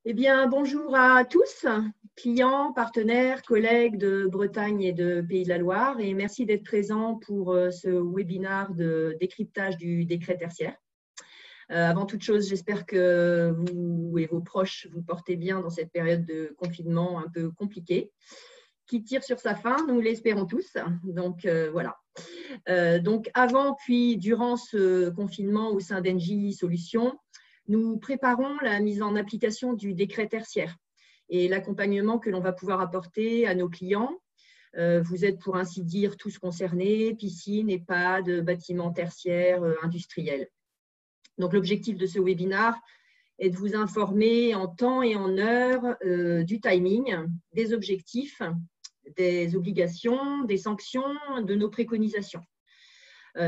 Eh bien, bonjour à tous, clients, partenaires, collègues de Bretagne et de Pays de la Loire, et merci d'être présents pour ce webinaire de décryptage du décret tertiaire. Avant toute chose, j'espère que vous et vos proches vous portez bien dans cette période de confinement un peu compliquée, qui tire sur sa fin, nous l'espérons tous. Donc, voilà. Donc, avant puis durant ce confinement au sein d'Engie Solutions, nous préparons la mise en application du décret tertiaire et l'accompagnement que l'on va pouvoir apporter à nos clients. Vous êtes pour ainsi dire tous concernés, piscines, EHPAD, bâtiments tertiaires, industriels. Donc l'objectif de ce webinaire est de vous informer en temps et en heure du timing, des objectifs, des obligations, des sanctions, de nos préconisations.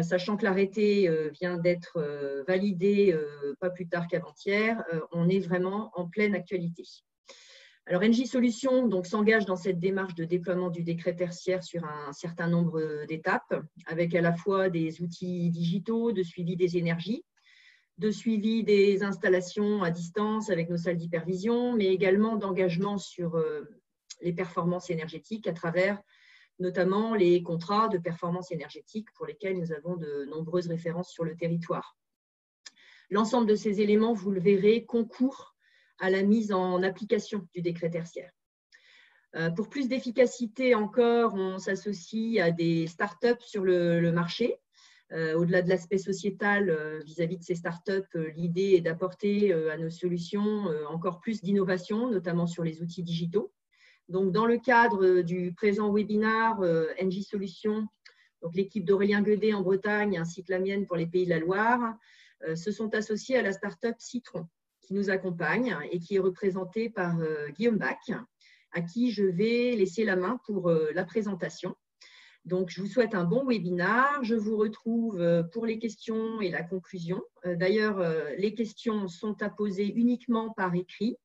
Sachant que l'arrêté vient d'être validé pas plus tard qu'avant-hier, on est vraiment en pleine actualité. Alors, Engie Solutions s'engage dans cette démarche de déploiement du décret tertiaire sur un certain nombre d'étapes, avec à la fois des outils digitaux de suivi des énergies, de suivi des installations à distance avec nos salles d'hypervision, mais également d'engagement sur les performances énergétiques à travers notamment les contrats de performance énergétique pour lesquels nous avons de nombreuses références sur le territoire. L'ensemble de ces éléments, vous le verrez, concourent à la mise en application du décret tertiaire. Pour plus d'efficacité encore, on s'associe à des startups sur le marché. Au-delà de l'aspect sociétal vis-à-vis de ces startups, l'idée est d'apporter à nos solutions encore plus d'innovation, notamment sur les outils digitaux. Donc, dans le cadre du présent webinaire Engie Solutions, l'équipe d'Aurélien Guedet en Bretagne ainsi que la mienne pour les Pays de la Loire se sont associés à la start-up Citron qui nous accompagne et qui est représentée par Guillaume Bach, à qui je vais laisser la main pour la présentation. Donc, je vous souhaite un bon webinaire. Je vous retrouve pour les questions et la conclusion. D'ailleurs, les questions sont à poser uniquement par écrit.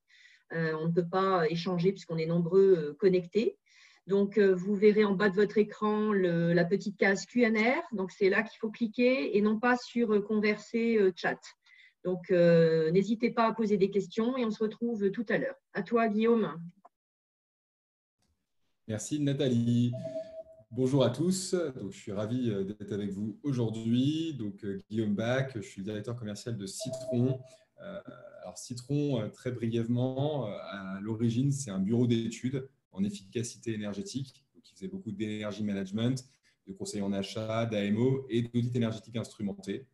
On ne peut pas échanger puisqu'on est nombreux connectés. Donc, vous verrez en bas de votre écran la petite case Q&R. Donc, c'est là qu'il faut cliquer et non pas sur converser chat. Donc, n'hésitez pas à poser des questions et on se retrouve tout à l'heure. À toi, Guillaume. Merci, Nathalie. Bonjour à tous. Donc, je suis ravi d'être avec vous aujourd'hui. Donc, Guillaume Bach, je suis le directeur commercial de Citron. Alors, Citron, très brièvement, à l'origine, c'est un bureau d'études en efficacité énergétique, qui faisait beaucoup d'énergie management, de conseil en achat, d'AMO et d'audit énergétique instrumenté.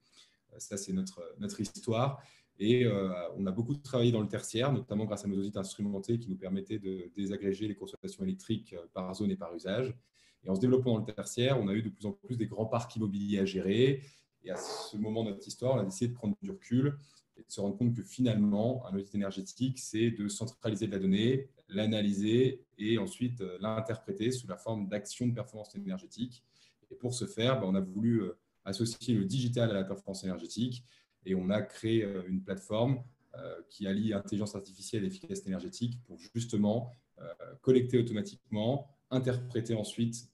Ça, c'est notre histoire. Et on a beaucoup travaillé dans le tertiaire, notamment grâce à nos audits instrumentés qui nous permettaient de désagréger les consommations électriques par zone et par usage. Et en se développant dans le tertiaire, on a eu de plus en plus des grands parcs immobiliers à gérer. Et à ce moment de notre histoire, on a décidé de prendre du recul et de se rendre compte que finalement, un audit énergétique, c'est de centraliser de la donnée, l'analyser et ensuite l'interpréter sous la forme d'actions de performance énergétique. Et pour ce faire, on a voulu associer le digital à la performance énergétique et on a créé une plateforme qui allie intelligence artificielle et efficacité énergétique pour justement collecter automatiquement, interpréter ensuite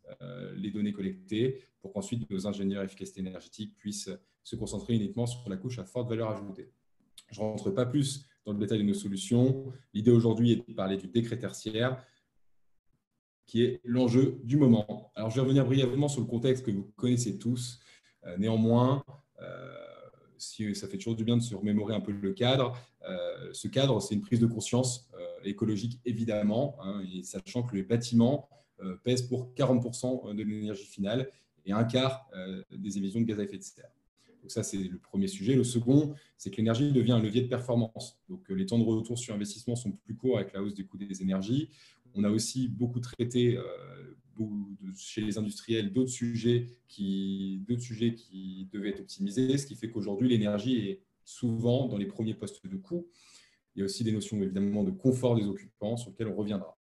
les données collectées pour qu'ensuite nos ingénieurs efficacité énergétique puissent se concentrer uniquement sur la couche à forte valeur ajoutée. Je ne rentre pas plus dans le détail de nos solutions. L'idée aujourd'hui est de parler du décret tertiaire qui est l'enjeu du moment. Alors, je vais revenir brièvement sur le contexte que vous connaissez tous. Néanmoins, si ça fait toujours du bien de se remémorer un peu le cadre. Ce cadre, c'est une prise de conscience écologique, évidemment, et sachant que les bâtiments pèsent pour 40% de l'énergie finale et un quart des émissions de gaz à effet de serre. Donc ça, c'est le premier sujet. Le second, c'est que l'énergie devient un levier de performance. Donc les temps de retour sur investissement sont plus courts avec la hausse des coûts des énergies. On a aussi beaucoup traité chez les industriels d'autres sujets qui devaient être optimisés, ce qui fait qu'aujourd'hui, l'énergie est souvent dans les premiers postes de coût. Il y a aussi des notions évidemment de confort des occupants sur lesquelles on reviendra.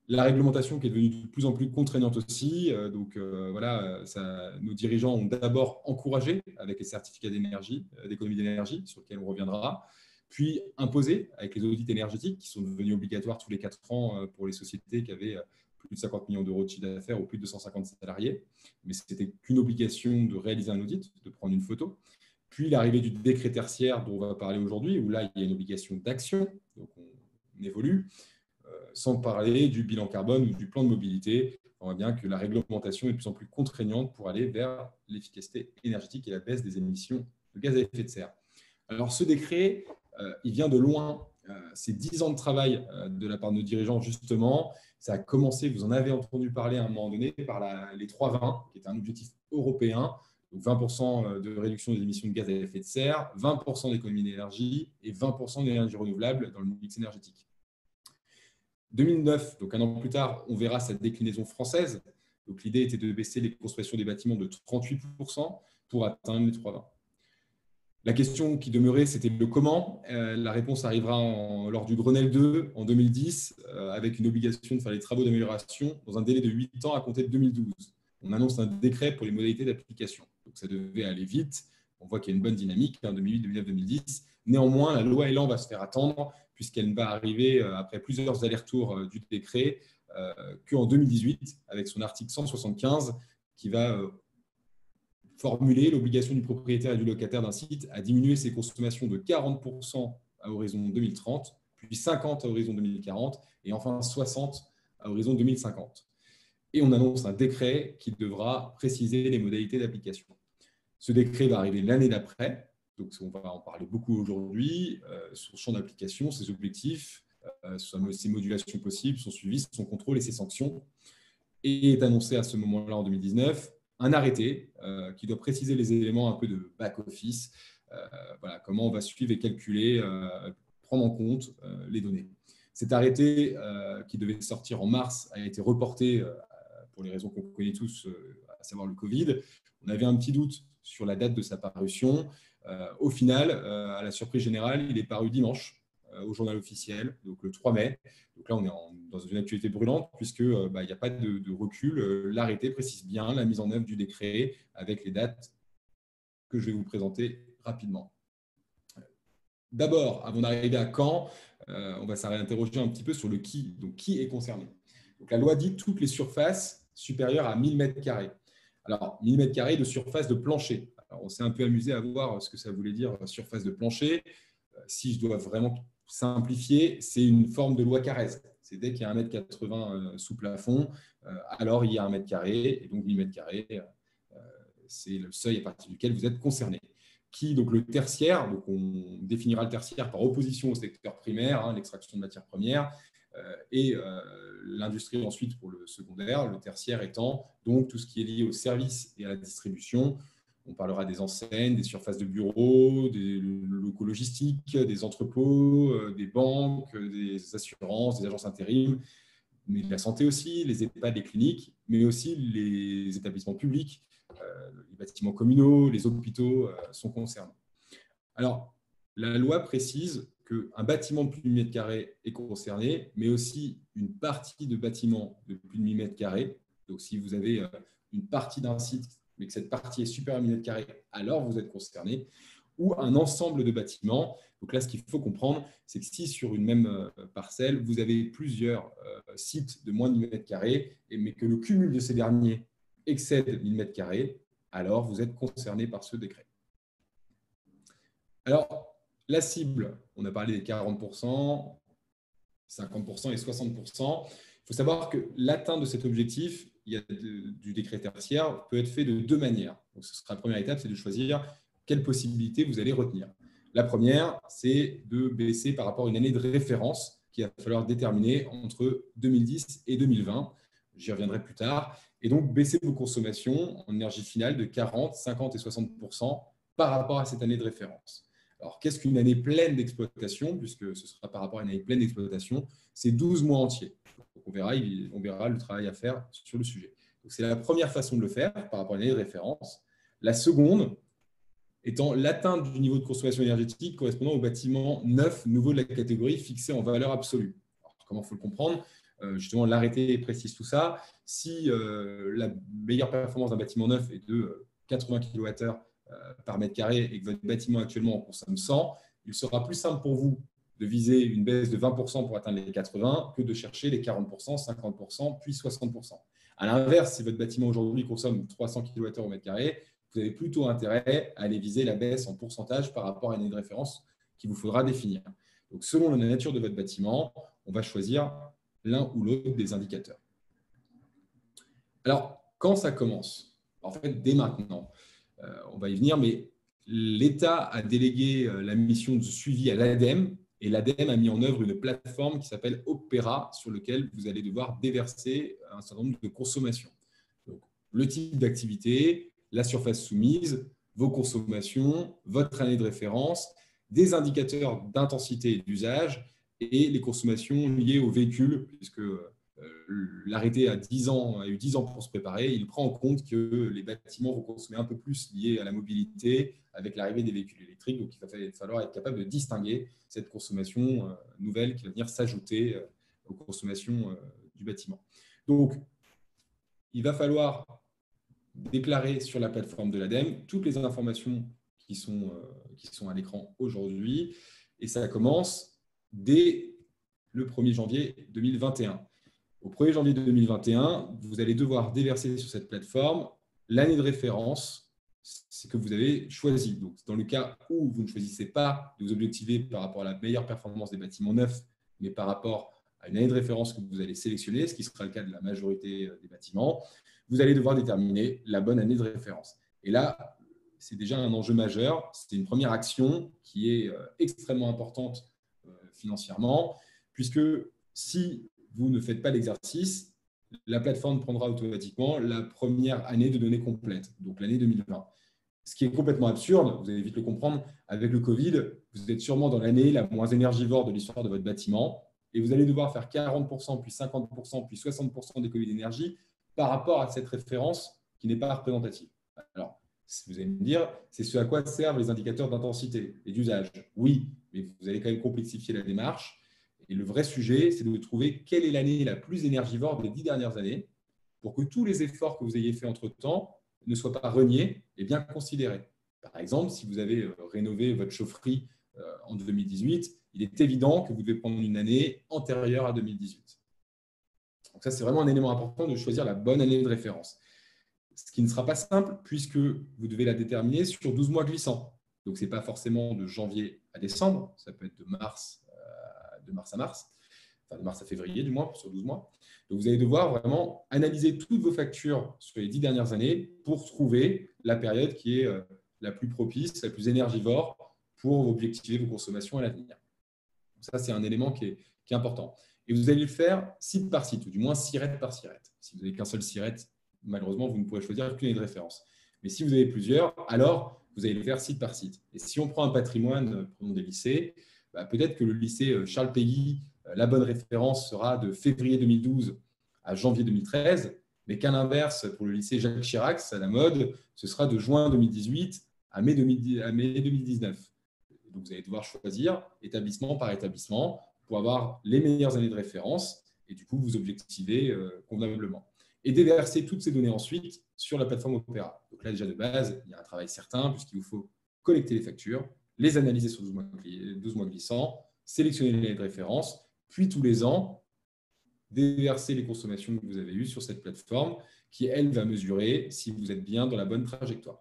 La réglementation qui est devenue de plus en plus contraignante aussi. Nos dirigeants ont d'abord encouragé avec les certificats d'énergie, d'économie d'énergie, sur lesquels on reviendra, puis imposé avec les audits énergétiques qui sont devenus obligatoires tous les 4 ans pour les sociétés qui avaient plus de 50 millions d'euros de chiffre d'affaires ou plus de 250 salariés. Mais ce n'était qu'une obligation de réaliser un audit, de prendre une photo. Puis l'arrivée du décret tertiaire dont on va parler aujourd'hui, où là, il y a une obligation d'action. Donc, évolue, sans parler du bilan carbone ou du plan de mobilité. On voit bien que la réglementation est de plus en plus contraignante pour aller vers l'efficacité énergétique et la baisse des émissions de gaz à effet de serre. Alors, ce décret, il vient de loin. C'est 10 ans de travail de la part de nos dirigeants, justement. Ça a commencé, vous en avez entendu parler à un moment donné, par les 3-20, qui est un objectif européen. Donc 20% de réduction des émissions de gaz à effet de serre, 20% d'économie d'énergie et 20% d'énergie renouvelable dans le mix énergétique. 2009, donc un an plus tard, on verra cette déclinaison française. Donc l'idée était de baisser les consommations des bâtiments de 38% pour atteindre les 3,20. La question qui demeurait, c'était le comment. La réponse arrivera lors du Grenelle 2 en 2010, avec une obligation de faire les travaux d'amélioration dans un délai de 8 ans à compter de 2012. On annonce un décret pour les modalités d'application. Donc ça devait aller vite. On voit qu'il y a une bonne dynamique, 2008, 2009, 2010. Néanmoins, la loi Elan va se faire attendre, puisqu'elle ne va arriver après plusieurs allers-retours du décret qu'en 2018, avec son article 175, qui va formuler l'obligation du propriétaire et du locataire d'un site à diminuer ses consommations de 40% à horizon 2030, puis 50% à horizon 2040, et enfin 60% à horizon 2050. Et on annonce un décret qui devra préciser les modalités d'application. Ce décret va arriver l'année d'après, donc on va en parler beaucoup aujourd'hui, son champ d'application, ses objectifs, ses modulations possibles, son suivi, son contrôle et ses sanctions. Et est annoncé à ce moment-là, en 2019, un arrêté qui doit préciser les éléments un peu de back-office, voilà, comment on va suivre et calculer, prendre en compte les données. Cet arrêté qui devait sortir en mars a été reporté pour les raisons qu'on connaît tous, à savoir le Covid. On avait un petit doute sur la date de sa parution. Au final, à la surprise générale, il est paru dimanche au journal officiel, donc le 3 mai. Donc là, on est dans une actualité brûlante puisque il n'y a pas de recul. L'arrêté précise bien la mise en œuvre du décret avec les dates que je vais vous présenter rapidement. D'abord, avant d'arriver à quand, on va s'interroger un petit peu sur le qui. Donc, qui est concerné? Donc, la loi dit toutes les surfaces supérieures à 1000 m². Alors, 1000 m² de surface de plancher. Alors, on s'est un peu amusé à voir ce que ça voulait dire surface de plancher. Si je dois vraiment simplifier, c'est une forme de loi Carrez. C'est dès qu'il y a 1,80 m sous plafond, alors il y a 1 m², et donc 1000 m², c'est le seuil à partir duquel vous êtes concerné. Qui, donc le tertiaire, donc on définira le tertiaire par opposition au secteur primaire, l'extraction de matières premières, et l'industrie ensuite pour le secondaire, le tertiaire étant donc tout ce qui est lié aux services et à la distribution. On parlera des enseignes, des surfaces de bureaux, des locaux logistiques, des entrepôts, des banques, des assurances, des agences intérim, mais de la santé aussi, les EHPAD, les cliniques, mais aussi les établissements publics, les bâtiments communaux, les hôpitaux sont concernés. Alors, la loi précise qu'un bâtiment de plus de 1000 m² est concerné, mais aussi une partie de bâtiment de plus de 1000 m². Donc, si vous avez une partie d'un site, mais que cette partie est supérieure à 1000 m², alors vous êtes concerné, ou un ensemble de bâtiments. Donc là, ce qu'il faut comprendre, c'est que si sur une même parcelle, vous avez plusieurs sites de moins de 1000 m², mais que le cumul de ces derniers excède 1000 m², alors vous êtes concerné par ce décret. Alors, la cible, on a parlé des 40%, 50% et 60%. Il faut savoir que l'atteinte de cet objectif du décret tertiaire peut être fait de deux manières. Donc, ce sera la première étape, c'est de choisir quelle possibilité vous allez retenir. La première, c'est de baisser par rapport à une année de référence qu'il va falloir déterminer entre 2010 et 2020. J'y reviendrai plus tard. Et donc, baisser vos consommations en énergie finale de 40, 50 et 60% par rapport à cette année de référence. Alors, qu'est-ce qu'une année pleine d'exploitation? Puisque ce sera par rapport à une année pleine d'exploitation, c'est 12 mois entiers. Donc, on verra le travail à faire sur le sujet. C'est la première façon de le faire par rapport à une année de référence. La seconde étant l'atteinte du niveau de consommation énergétique correspondant au bâtiment neuf nouveau de la catégorie fixé en valeur absolue. Alors, comment il faut le comprendre? Justement, l'arrêté précise tout ça. Si la meilleure performance d'un bâtiment neuf est de 80 kWh par mètre carré et que votre bâtiment actuellement en consomme 100, il sera plus simple pour vous de viser une baisse de 20% pour atteindre les 80 que de chercher les 40%, 50%, puis 60%. À l'inverse, si votre bâtiment aujourd'hui consomme 300 kWh au mètre carré, vous avez plutôt intérêt à aller viser la baisse en pourcentage par rapport à une année de référence qu'il vous faudra définir. Donc, selon la nature de votre bâtiment, on va choisir l'un ou l'autre des indicateurs. Alors, quand ça commence? En fait, dès maintenant, on va y venir, mais l'État a délégué la mission de suivi à l'ADEME et l'ADEME a mis en œuvre une plateforme qui s'appelle Opera sur laquelle vous allez devoir déverser un certain nombre de consommations. Donc, le type d'activité, la surface soumise, vos consommations, votre année de référence, des indicateurs d'intensité et d'usage et les consommations liées au véhicule, puisque l'arrêté a eu 10 ans pour se préparer. Il prend en compte que les bâtiments vont consommer un peu plus liés à la mobilité avec l'arrivée des véhicules électriques. Donc, il va falloir être capable de distinguer cette consommation nouvelle qui va venir s'ajouter aux consommations du bâtiment. Donc, il va falloir déclarer sur la plateforme de l'ADEME toutes les informations qui sont à l'écran aujourd'hui. Et ça commence dès le 1er janvier 2021. Au 1er janvier 2021, vous allez devoir déverser sur cette plateforme l'année de référence que vous avez choisie. Donc, dans le cas où vous ne choisissez pas de vous objectiver par rapport à la meilleure performance des bâtiments neufs, mais par rapport à une année de référence que vous allez sélectionner, ce qui sera le cas de la majorité des bâtiments, vous allez devoir déterminer la bonne année de référence. Et là, c'est déjà un enjeu majeur. C'est une première action qui est extrêmement importante financièrement, puisque si vous ne faites pas l'exercice, la plateforme prendra automatiquement la première année de données complètes, donc l'année 2020. Ce qui est complètement absurde, vous allez vite le comprendre, avec le Covid, vous êtes sûrement dans l'année la moins énergivore de l'histoire de votre bâtiment et vous allez devoir faire 40%, puis 50%, puis 60% d'économie d'énergie par rapport à cette référence qui n'est pas représentative. Alors, vous allez me dire, c'est ce à quoi servent les indicateurs d'intensité et d'usage. Oui, mais vous allez quand même complexifier la démarche. Et le vrai sujet, c'est de trouver quelle est l'année la plus énergivore des 10 dernières années pour que tous les efforts que vous ayez faits entre-temps ne soient pas reniés et bien considérés. Par exemple, si vous avez rénové votre chaufferie en 2018, il est évident que vous devez prendre une année antérieure à 2018. Donc ça, c'est vraiment un élément important de choisir la bonne année de référence. Ce qui ne sera pas simple puisque vous devez la déterminer sur 12 mois glissants. Donc, ce n'est pas forcément de janvier à décembre, ça peut être de mars à mars, enfin de mars à février du moins, sur 12 mois. Donc, vous allez devoir vraiment analyser toutes vos factures sur les 10 dernières années pour trouver la période qui est la plus propice, la plus énergivore pour objectiver vos consommations à l'avenir. Ça, c'est un élément qui est important. Et vous allez le faire site par site, ou du moins SIRET par SIRET. Si vous n'avez qu'un seul SIRET, malheureusement, vous ne pourrez choisir qu'une année de référence. Mais si vous avez plusieurs, alors vous allez le faire site par site. Et si on prend un patrimoine, prenons des lycées, peut-être que le lycée Charles Péguy, la bonne référence sera de février 2012 à janvier 2013, mais qu'à l'inverse, pour le lycée Jacques Chirac, à la mode, ce sera de juin 2018 à mai 2019. Donc, vous allez devoir choisir établissement par établissement pour avoir les meilleures années de référence et du coup, vous objectiver convenablement. Et déverser toutes ces données ensuite sur la plateforme Opera. Donc là, déjà de base, il y a un travail certain puisqu'il vous faut collecter les factures, les analyser sur 12 mois glissants, sélectionner les années de référence, puis tous les ans, déverser les consommations que vous avez eues sur cette plateforme qui, elle, va mesurer si vous êtes bien dans la bonne trajectoire.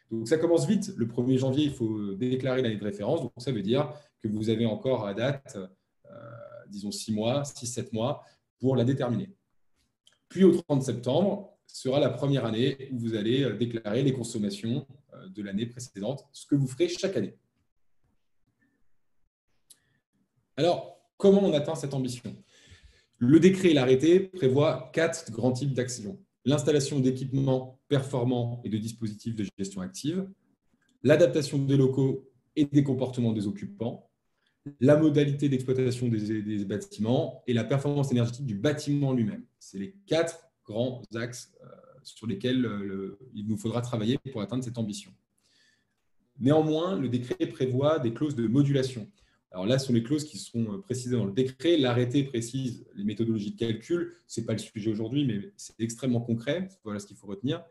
Donc, ça commence vite. Le 1er janvier, il faut déclarer l'année de référence. Donc, ça veut dire que vous avez encore à date, disons 6-7 mois, pour la déterminer. Puis, au 30 septembre, sera la première année où vous allez déclarer les consommations de l'année précédente, ce que vous ferez chaque année. Alors, comment on atteint cette ambition? Le décret et l'arrêté prévoient 4 grands types d'actions. L'installation d'équipements performants et de dispositifs de gestion active, l'adaptation des locaux et des comportements des occupants, la modalité d'exploitation des bâtiments et la performance énergétique du bâtiment lui-même. C'est les 4 grands axes sur lesquels il nous faudra travailler pour atteindre cette ambition. Néanmoins, le décret prévoit des clauses de modulation. Alors là, ce sont les clauses qui sont précisées dans le décret. L'arrêté précise les méthodologies de calcul. Ce n'est pas le sujet aujourd'hui, mais c'est extrêmement concret. Voilà ce qu'il faut retenir.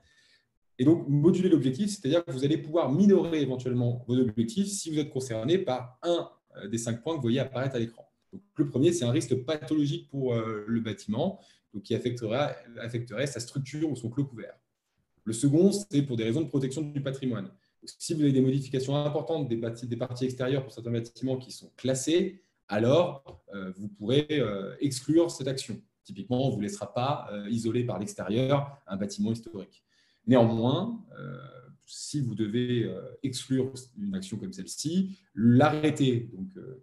Et donc, moduler l'objectif, c'est-à-dire que vous allez pouvoir minorer éventuellement vos objectifs si vous êtes concerné par un des 5 points que vous voyez apparaître à l'écran. Donc, le premier, c'est un risque pathologique pour le bâtiment, donc qui affecterait sa structure ou son clos couvert. Le second, c'est pour des raisons de protection du patrimoine. Si vous avez des modifications importantes des parties extérieures pour certains bâtiments qui sont classés, alors vous pourrez exclure cette action. Typiquement, on ne vous laissera pas isoler par l'extérieur un bâtiment historique. Néanmoins, si vous devez exclure une action comme celle-ci, l'arrêté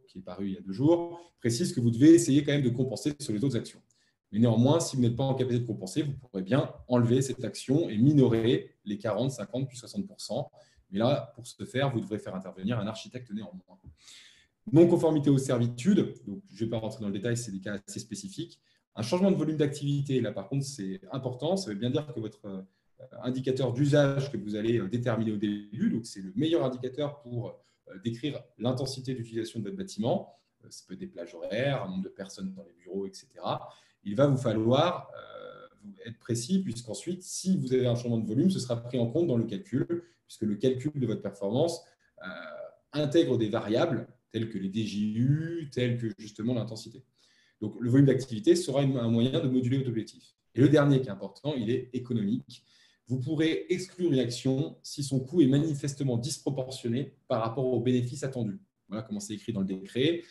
qui est paru il y a 2 jours précise que vous devez essayer quand même de compenser sur les autres actions. Mais néanmoins, si vous n'êtes pas en capacité de compenser, vous pourrez bien enlever cette action et minorer les 40, 50 puis 60%. Mais là, pour ce faire, vous devrez faire intervenir un architecte néanmoins. Non-conformité aux servitudes, donc je ne vais pas rentrer dans le détail, c'est des cas assez spécifiques. Un changement de volume d'activité, là par contre, c'est important. Ça veut bien dire que votre indicateur d'usage que vous allez déterminer au début, donc c'est le meilleur indicateur pour décrire l'intensité d'utilisation de votre bâtiment. Ça peut être des plages horaires, un nombre de personnes dans les bureaux, etc. Il va vous falloir être précis, puisqu'ensuite, si vous avez un changement de volume, ce sera pris en compte dans le calcul, puisque le calcul de votre performance intègre des variables telles que les DJU, telles que justement l'intensité. Donc, le volume d'activité sera un moyen de moduler votre objectif. Et le dernier qui est important, il est économique. Vous pourrez exclure une action si son coût est manifestement disproportionné par rapport aux bénéfices attendus. Voilà comment c'est écrit dans le décret.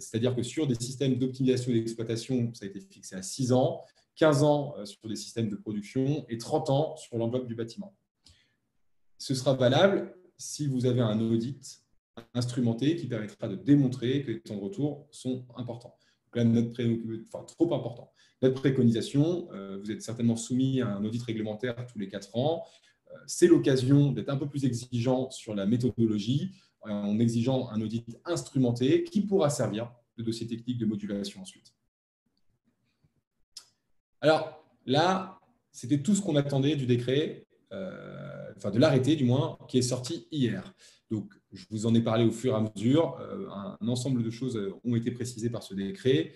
C'est-à-dire que sur des systèmes d'optimisation et d'exploitation, ça a été fixé à 6 ans, 15 ans sur des systèmes de production et 30 ans sur l'enveloppe du bâtiment. Ce sera valable si vous avez un audit instrumenté qui permettra de démontrer que les temps de retour sont importants. Donc là, trop importants. Notre préconisation, vous êtes certainement soumis à un audit réglementaire tous les 4 ans. C'est l'occasion d'être un peu plus exigeant sur la méthodologie en exigeant un audit instrumenté qui pourra servir de dossier technique de modulation ensuite. Alors là, c'était tout ce qu'on attendait du décret, de l'arrêté du moins, qui est sorti hier. Donc, je vous en ai parlé au fur et à mesure. Un ensemble de choses ont été précisées par ce décret.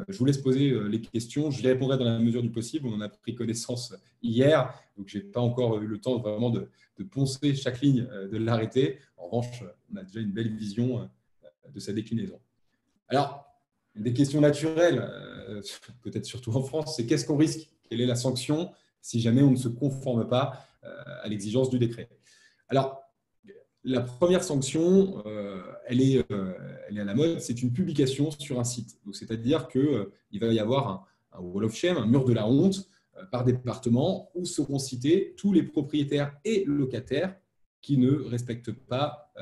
Je vous laisse poser les questions. Je y répondrai dans la mesure du possible. On en a pris connaissance hier, donc je n'ai pas encore eu le temps vraiment de poncer chaque ligne de l'arrêté. En revanche, on a déjà une belle vision de sa déclinaison. Alors, des questions naturelles, peut-être surtout en France, c'est qu'est-ce qu'on risque? Quelle est la sanction si jamais on ne se conforme pas à l'exigence du décret? Alors, la première sanction, elle est à la mode, c'est une publication sur un site. C'est-à-dire qu'il va y avoir un wall of shame, un mur de la honte par département où seront cités tous les propriétaires et locataires qui ne respectent pas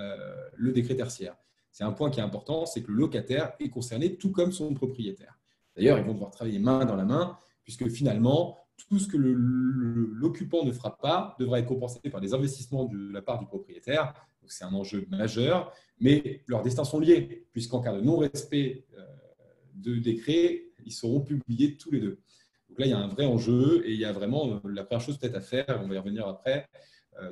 le décret tertiaire. C'est un point qui est important, c'est que le locataire est concerné tout comme son propriétaire. D'ailleurs, ils vont devoir travailler main dans la main puisque finalement, tout ce que l'occupant ne fera pas devra être compensé par des investissements de la part du propriétaire. C'est un enjeu majeur, mais leurs destins sont liés, puisqu'en cas de non-respect de décret, ils seront publiés tous les deux. Donc là, il y a un vrai enjeu et il y a vraiment la première chose peut-être à faire, on va y revenir après,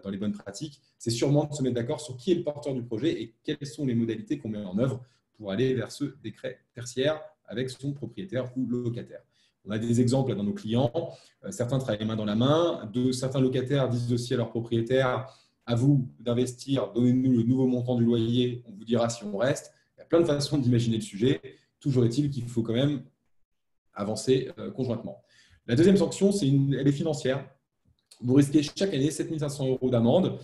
dans les bonnes pratiques, c'est sûrement de se mettre d'accord sur qui est le porteur du projet et quelles sont les modalités qu'on met en œuvre pour aller vers ce décret tertiaire avec son propriétaire ou locataire. On a des exemples dans nos clients. Certains travaillent main dans la main. Certains locataires disent aussi à leurs propriétaires « à vous d'investir, donnez-nous le nouveau montant du loyer, on vous dira si on reste ». Il y a plein de façons d'imaginer le sujet. Toujours est-il qu'il faut quand même avancer conjointement. La deuxième sanction, elle est financière. Vous risquez chaque année 7 500 € d'amende,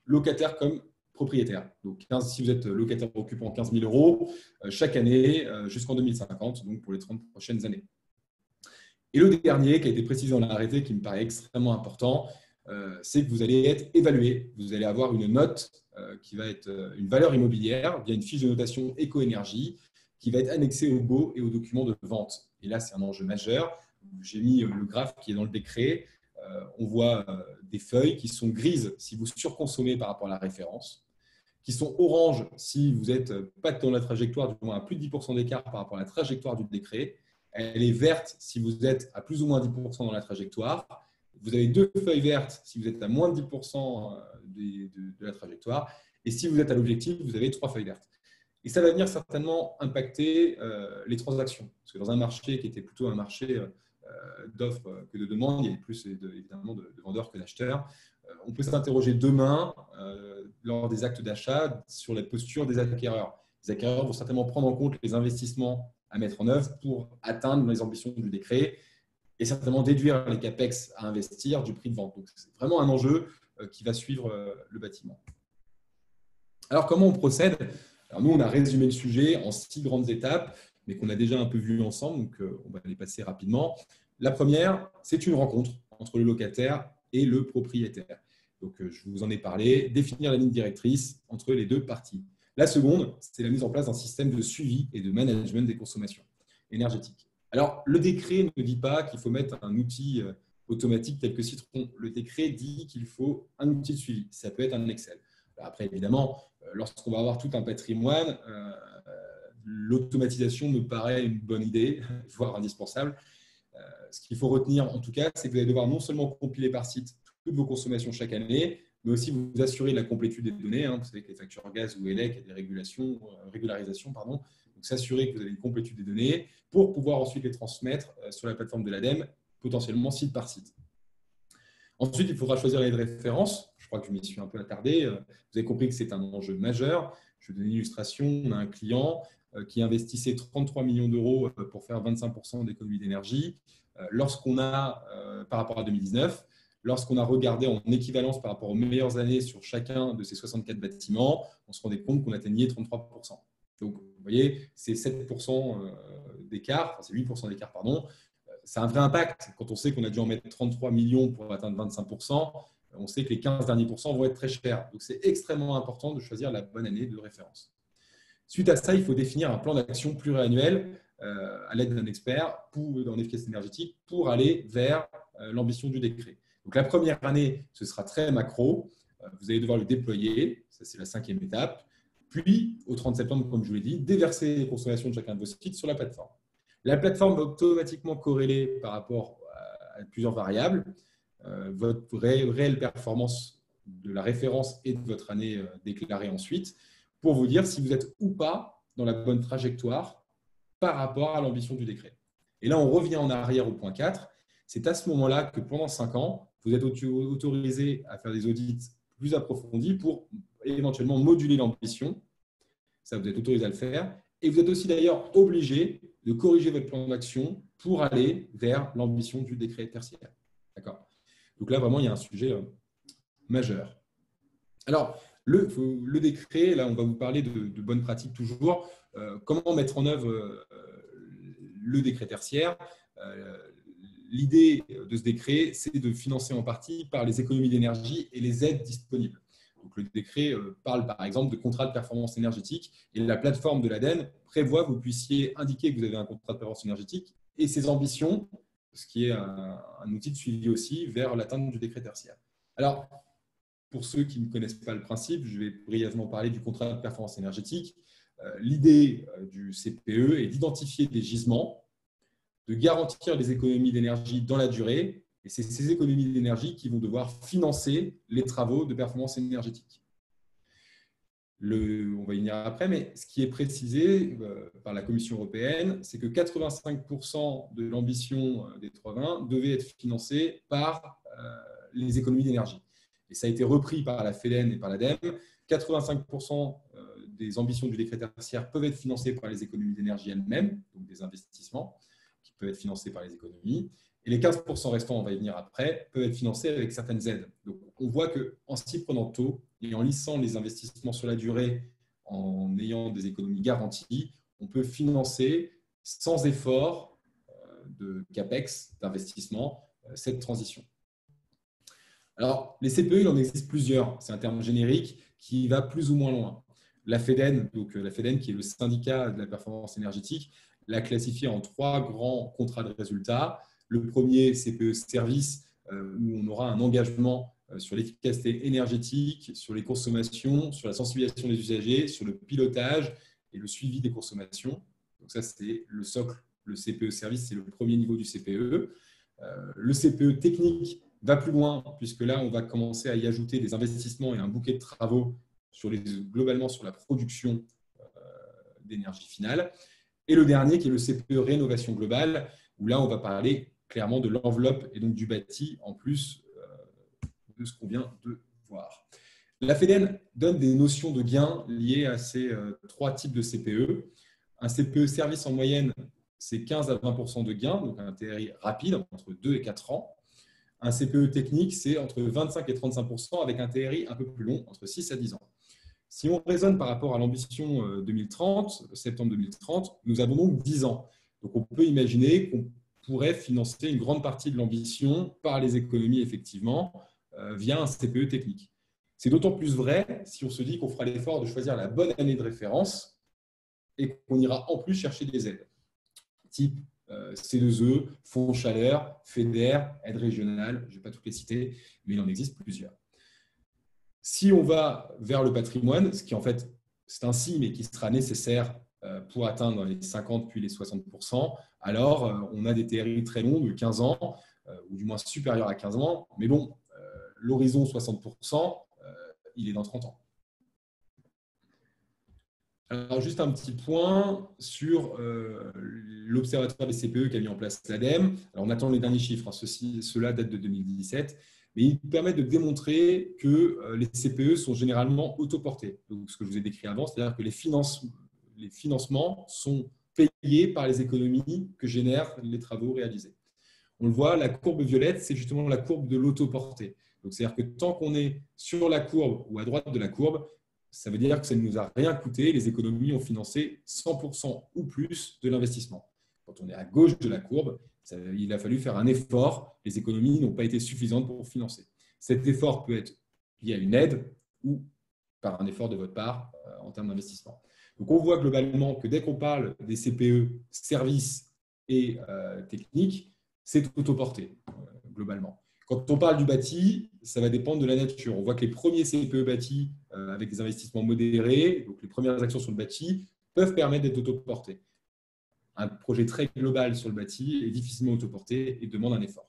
locataire comme propriétaire. Donc, si vous êtes locataire occupant 15 000 € chaque année jusqu'en 2050, donc pour les 30 prochaines années. Et le dernier, qui a été précisé dans l'arrêté, qui me paraît extrêmement important, c'est que vous allez être évalué. Vous allez avoir une note qui va être une valeur immobilière via une fiche de notation éco-énergie qui va être annexée au baux et aux documents de vente. Et là, c'est un enjeu majeur. J'ai mis le graphe qui est dans le décret. On voit des feuilles qui sont grises si vous surconsommez par rapport à la référence, qui sont oranges si vous n'êtes pas dans la trajectoire, du moins à plus de 10% d'écart par rapport à la trajectoire du décret. Elle est verte si vous êtes à plus ou moins 10% dans la trajectoire. Vous avez 2 feuilles vertes si vous êtes à moins de 10% de la trajectoire. Et si vous êtes à l'objectif, vous avez 3 feuilles vertes. Et ça va venir certainement impacter les transactions. Parce que dans un marché qui était plutôt un marché d'offres que de demandes, il y avait plus évidemment de vendeurs que d'acheteurs. On peut s'interroger demain lors des actes d'achat sur la posture des acquéreurs. Les acquéreurs vont certainement prendre en compte les investissements à mettre en œuvre pour atteindre les ambitions du décret et certainement déduire les capex à investir du prix de vente. Donc, c'est vraiment un enjeu qui va suivre le bâtiment. Alors, comment on procède? Alors nous, on a résumé le sujet en 6 grandes étapes, mais qu'on a déjà un peu vu ensemble, donc on va les passer rapidement. La première, c'est une rencontre entre le locataire et le propriétaire. Donc, je vous en ai parlé, définir la ligne directrice entre les deux parties. La seconde, c'est la mise en place d'un système de suivi et de management des consommations énergétiques. Alors, le décret ne dit pas qu'il faut mettre un outil automatique tel que Citron. Le décret dit qu'il faut un outil de suivi. Ça peut être un Excel. Après, évidemment, lorsqu'on va avoir tout un patrimoine, l'automatisation me paraît une bonne idée, voire indispensable. Ce qu'il faut retenir, en tout cas, c'est que vous allez devoir non seulement compiler par site toutes vos consommations chaque année, mais aussi vous assurer de la complétude des données. Vous savez que les factures gaz ou élec, il y a des régularisations. Donc, s'assurer que vous avez une complétude des données pour pouvoir ensuite les transmettre sur la plateforme de l'ADEME, potentiellement site par site. Ensuite, il faudra choisir les références. Je crois que je m'y suis un peu attardé. Vous avez compris que c'est un enjeu majeur. Je vais donner une illustration. On a un client qui investissait 33 millions d'euros pour faire 25% d'économie d'énergie. Lorsqu'on a, par rapport à 2019, lorsqu'on a regardé en équivalence par rapport aux meilleures années sur chacun de ces 64 bâtiments, on se rendait compte qu'on atteignait 33%. Donc, vous voyez, c'est 7% d'écart, enfin, c'est 8% d'écart, pardon. C'est un vrai impact. Quand on sait qu'on a dû en mettre 33 millions pour atteindre 25%, on sait que les 15 derniers pourcents vont être très chers. Donc, c'est extrêmement important de choisir la bonne année de référence. Suite à ça, il faut définir un plan d'action pluriannuel à l'aide d'un expert en efficacité énergétique pour aller vers l'ambition du décret. Donc, la première année, ce sera très macro. Vous allez devoir le déployer. Ça, c'est la 5e étape. Puis, au 30 septembre, comme je vous l'ai dit, déverser les consommations de chacun de vos sites sur la plateforme. La plateforme va automatiquement corréler par rapport à plusieurs variables votre réelle performance de la référence et de votre année déclarée ensuite, pour vous dire si vous êtes ou pas dans la bonne trajectoire par rapport à l'ambition du décret. Et là, on revient en arrière au point 4. C'est à ce moment-là que pendant 5 ans, vous êtes autorisé à faire des audits plus approfondis pour éventuellement moduler l'ambition. Ça, vous êtes autorisé à le faire. Et vous êtes aussi d'ailleurs obligé de corriger votre plan d'action pour aller vers l'ambition du décret tertiaire. D'accord ? Donc là, vraiment, il y a un sujet majeur. Alors, le décret, là, on va vous parler de bonnes pratiques toujours. Comment mettre en œuvre le décret tertiaire ? L'idée de ce décret, c'est de financer en partie par les économies d'énergie et les aides disponibles. Donc, le décret parle par exemple de contrat de performance énergétique et la plateforme de l'ADEME prévoit que vous puissiez indiquer que vous avez un contrat de performance énergétique et ses ambitions, ce qui est un outil de suivi aussi vers l'atteinte du décret tertiaire. Alors, pour ceux qui ne connaissent pas le principe, je vais brièvement parler du contrat de performance énergétique. L'idée du CPE est d'identifier des gisements, de garantir les économies d'énergie dans la durée, et c'est ces économies d'énergie qui vont devoir financer les travaux de performance énergétique. On va y venir après, mais ce qui est précisé par la Commission européenne, c'est que 85% de l'ambition des 320 devait être financée par les économies d'énergie. Et ça a été repris par la FEDEN et par l'ADEME. 85% des ambitions du décret tertiaire peuvent être financées par les économies d'énergie elles-mêmes, donc des investissements qui peuvent être financés par les économies. Et les 15% restants, on va y venir après, peuvent être financés avec certaines aides. Donc, on voit qu'en s'y prenant tôt et en lissant les investissements sur la durée, en ayant des économies garanties, on peut financer sans effort de CAPEX, d'investissement, cette transition. Alors, les CPE, il en existe plusieurs. C'est un terme générique qui va plus ou moins loin. La FEDEN, donc la FEDEN qui est le syndicat de la performance énergétique, l'a classifié en 3 grands contrats de résultats. Le premier, CPE Service, où on aura un engagement sur l'efficacité énergétique, sur les consommations, sur la sensibilisation des usagers, sur le pilotage et le suivi des consommations. Donc ça, c'est le socle. Le CPE Service, c'est le premier niveau du CPE. Le CPE Technique va plus loin, puisque là, on va commencer à y ajouter des investissements et un bouquet de travaux globalement sur la production d'énergie finale. Et le dernier, qui est le CPE Rénovation Globale, où là, on va parler clairement de l'enveloppe et donc du bâti, en plus de ce qu'on vient de voir. La FEDEN donne des notions de gains liées à ces 3 types de CPE. Un CPE service en moyenne, c'est 15 à 20% de gains, donc un TRI rapide, entre 2 et 4 ans. Un CPE technique, c'est entre 25 et 35% avec un TRI un peu plus long, entre 6 à 10 ans. Si on raisonne par rapport à l'ambition 2030, septembre 2030, nous avons donc 10 ans. Donc, on peut imaginer qu'on pourrait financer une grande partie de l'ambition par les économies, effectivement, via un CPE technique. C'est d'autant plus vrai si on se dit qu'on fera l'effort de choisir la bonne année de référence et qu'on ira en plus chercher des aides, type C2E, Fonds Chaleur, FEDER, aide régionale, je ne vais pas toutes les citer, mais il en existe plusieurs. Si on va vers le patrimoine, ce qui en fait, c'est un si, mais qui sera nécessaire pour atteindre les 50 puis les 60%, alors on a des TRI très longs de 15 ans, ou du moins supérieurs à 15 ans, mais bon, l'horizon 60%, il est dans 30 ans. Alors, juste un petit point sur l'Observatoire des CPE qu'a mis en place l'ADEME. Alors, on attend les derniers chiffres, hein. Ceux-là datent de 2017, mais ils permettent de démontrer que les CPE sont généralement autoportés. Donc, ce que je vous ai décrit avant, c'est-à-dire que les financements sont payés par les économies que génèrent les travaux réalisés. On le voit, la courbe violette, c'est justement la courbe de l'autoportée. Donc, c'est-à-dire que tant qu'on est sur la courbe ou à droite de la courbe, ça veut dire que ça ne nous a rien coûté. Les économies ont financé 100% ou plus de l'investissement. Quand on est à gauche de la courbe, il a fallu faire un effort. Les économies n'ont pas été suffisantes pour financer. Cet effort peut être lié à une aide ou par un effort de votre part en termes d'investissement. Donc, on voit globalement que dès qu'on parle des CPE, services et techniques, c'est autoporté, globalement. Quand on parle du bâti, ça va dépendre de la nature. On voit que les premiers CPE bâtis avec des investissements modérés, donc les premières actions sur le bâti, peuvent permettre d'être autoportés. Un projet très global sur le bâti est difficilement autoporté et demande un effort.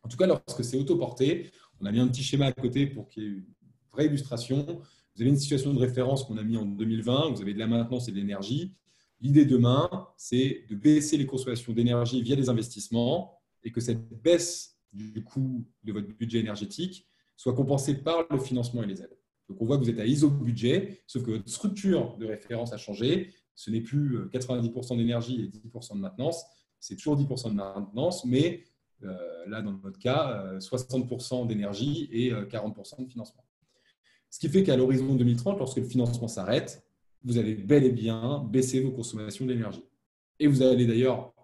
En tout cas, lorsque c'est autoporté, on a mis un petit schéma à côté pour qu'il y ait une vraie illustration. Vous avez une situation de référence qu'on a mis en 2020, vous avez de la maintenance et de l'énergie. L'idée demain, c'est de baisser les consommations d'énergie via des investissements et que cette baisse du coût de votre budget énergétique soit compensée par le financement et les aides. Donc, on voit que vous êtes à ISO-budget, sauf que votre structure de référence a changé. Ce n'est plus 90% d'énergie et 10% de maintenance, c'est toujours 10% de maintenance, mais là, dans notre cas, 60% d'énergie et 40% de financement. Ce qui fait qu'à l'horizon 2030, lorsque le financement s'arrête, vous allez bel et bien baisser vos consommations d'énergie. Et vous allez d'ailleurs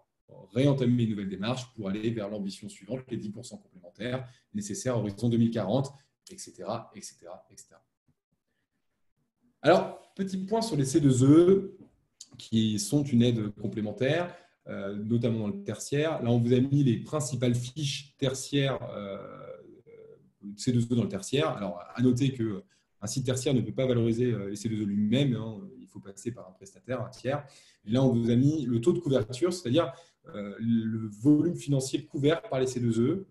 réentamer une nouvelle démarche pour aller vers l'ambition suivante, les 10% complémentaires nécessaires à l'horizon 2040, etc., etc., etc. Alors, petit point sur les C2E, qui sont une aide complémentaire, notamment dans le tertiaire. Là, on vous a mis les principales fiches tertiaires, C2E dans le tertiaire. Alors, à noter qu'un site tertiaire ne peut pas valoriser les C2E lui-même, hein, il faut passer par un prestataire, un tiers. Et là, on vous a mis le taux de couverture, c'est-à-dire le volume financier couvert par les C2E.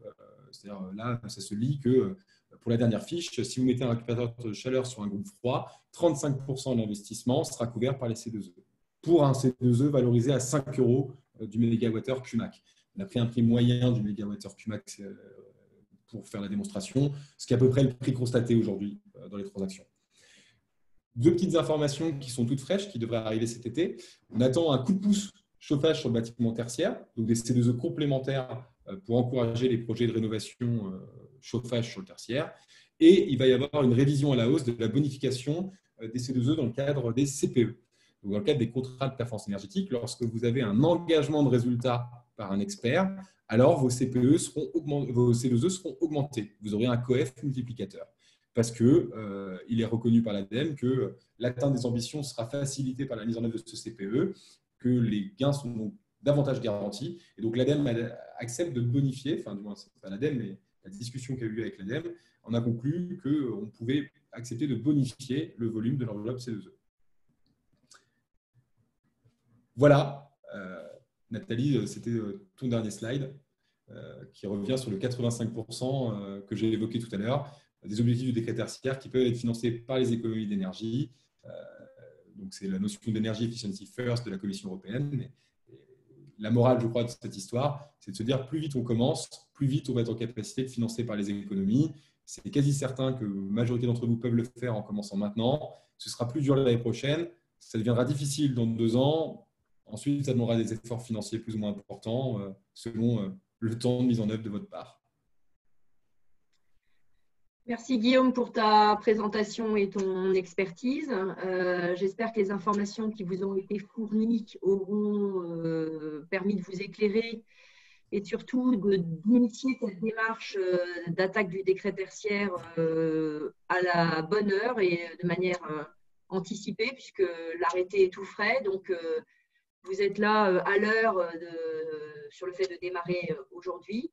C'est-à-dire là, ça se lit que pour la dernière fiche, si vous mettez un récupérateur de chaleur sur un groupe froid, 35% de l'investissement sera couvert par les C2E. Pour un C2E valorisé à 5 € du mégawattheure QMAC. On a pris un prix moyen du mégawattheure QMAC pour faire la démonstration, ce qui est à peu près le prix constaté aujourd'hui dans les transactions. Deux petites informations qui sont toutes fraîches, qui devraient arriver cet été. On attend un coup de pouce chauffage sur le bâtiment tertiaire, donc des C2E complémentaires pour encourager les projets de rénovation chauffage sur le tertiaire. Et il va y avoir une révision à la hausse de la bonification des C2E dans le cadre des CPE. Donc, dans le cadre des contrats de performance énergétique, lorsque vous avez un engagement de résultat par un expert, alors vos C2E seront augmentés. Vous aurez un COEF multiplicateur. Parce qu'il est reconnu par l'ADEME que l'atteinte des ambitions sera facilitée par la mise en œuvre de ce CPE, que les gains sont donc davantage garantis. Et donc, l'ADEME accepte de bonifier, enfin, du moins, ce n'est pas l'ADEME, mais la discussion qu'il y a eu avec l'ADEME, on a conclu qu'on pouvait accepter de bonifier le volume de l'enveloppe C2E. Voilà, Nathalie, c'était ton dernier slide qui revient sur le 85% que j'ai évoqué tout à l'heure, des objectifs du décret tertiaire qui peuvent être financés par les économies d'énergie. Donc, c'est la notion d'énergie efficiency first de la Commission européenne. Et la morale, je crois, de cette histoire, c'est de se dire plus vite on commence, plus vite on va être en capacité de financer par les économies. C'est quasi certain que la majorité d'entre vous peuvent le faire en commençant maintenant. Ce sera plus dur l'année prochaine. Ça deviendra difficile dans 2 ans. Ensuite, ça demandera des efforts financiers plus ou moins importants selon le temps de mise en œuvre de votre part. Merci Guillaume pour ta présentation et ton expertise. J'espère que les informations qui vous ont été fournies auront permis de vous éclairer et surtout d'initier cette démarche d'attaque du décret tertiaire à la bonne heure et de manière anticipée, puisque l'arrêté est tout frais. Donc, vous êtes là à l'heure sur le fait de démarrer aujourd'hui.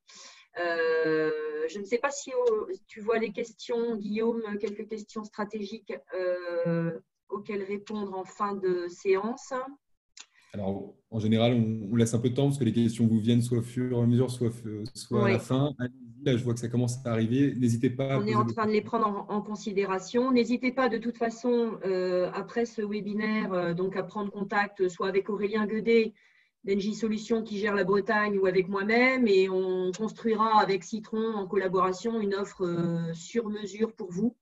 Je ne sais pas si tu vois les questions, Guillaume, quelques questions stratégiques auxquelles répondre en fin de séance. Alors, en général, on laisse un peu de temps parce que les questions vous viennent soit au fur et à mesure, soit à la Oui. fin. Allez-y, là, je vois que ça commence à arriver. N'hésitez pas à On est poser en vos train de les questions. prendre en considération. N'hésitez pas de toute façon, après ce webinaire, donc à prendre contact soit avec Aurélien Guedet d'Engie Solutions qui gère la Bretagne ou avec moi-même, et on construira avec Citron en collaboration une offre sur mesure pour vous.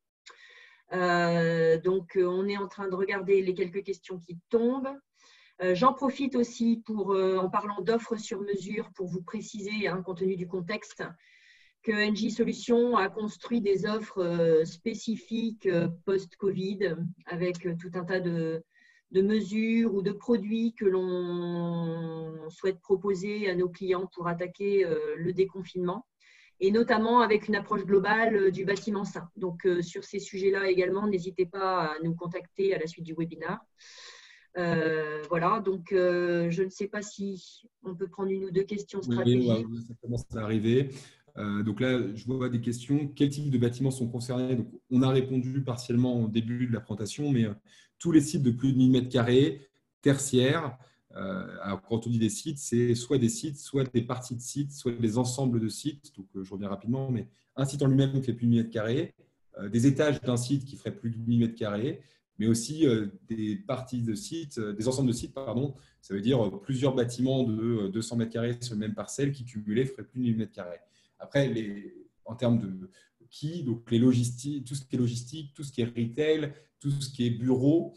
Donc, on est en train de regarder les quelques questions qui tombent. J'en profite aussi pour, en parlant d'offres sur mesure, pour vous préciser, compte tenu du contexte, que Engie Solutions a construit des offres spécifiques post-Covid avec tout un tas de mesures ou de produits que l'on souhaite proposer à nos clients pour attaquer le déconfinement, et notamment avec une approche globale du bâtiment sain. Donc, sur ces sujets-là également, n'hésitez pas à nous contacter à la suite du webinaire. Voilà, donc je ne sais pas si on peut prendre une ou deux questions stratégiques. Oui, ça commence à arriver. Donc là, je vois des questions. Quels types de bâtiments sont concernés? Donc, on a répondu partiellement au début de la présentation, mais tous les sites de plus de 1000 m2 tertiaires. Alors, quand on dit des sites, c'est soit des sites, soit des parties de sites, soit des ensembles de sites. Donc, je reviens rapidement, mais un site en lui-même qui fait plus de 1000 m2, des étages d'un site qui ferait plus de 1000 m2, mais aussi des parties de sites, des ensembles de sites, pardon. Ça veut dire plusieurs bâtiments de 200 m2 sur la même parcelle qui cumulés feraient plus de 1000 m2. Après, en termes de qui, donc les logistiques, tout ce qui est logistique, tout ce qui est retail, tout ce qui est bureau.